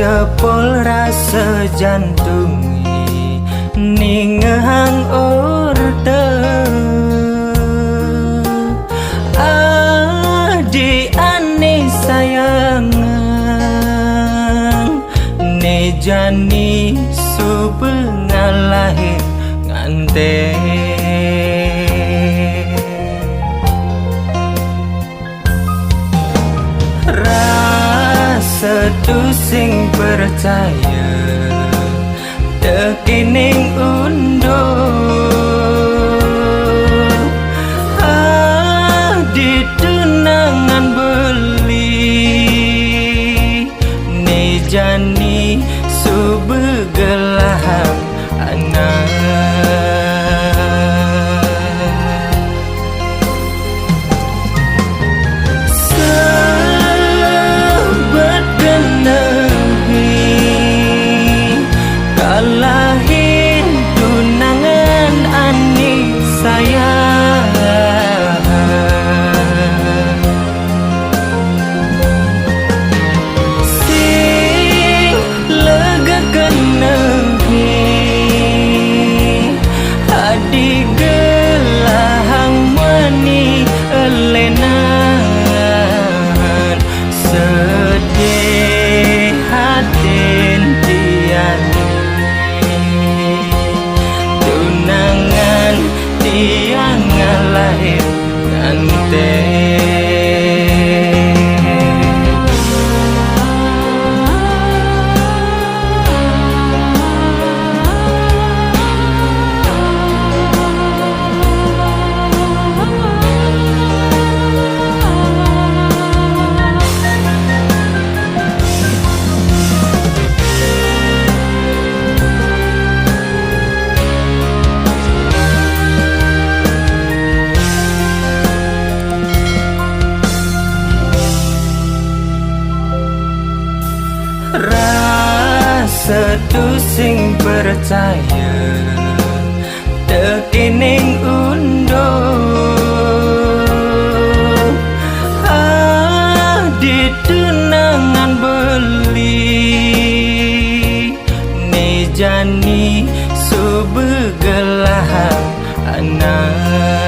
cepol rasa jantungi ningehang orde adi ane sayangang ne jani subengalahe ngante setu sing percaya tekining undo di tunangan beli ne jani subegelahan anak lahir tunangan ani sayang sing lega kenehi adi gelahang mani elenan sedih hatin tiani tiang lahir ngante setu sing percaya tekining undo di tunangan beli ne jani subegelahan anak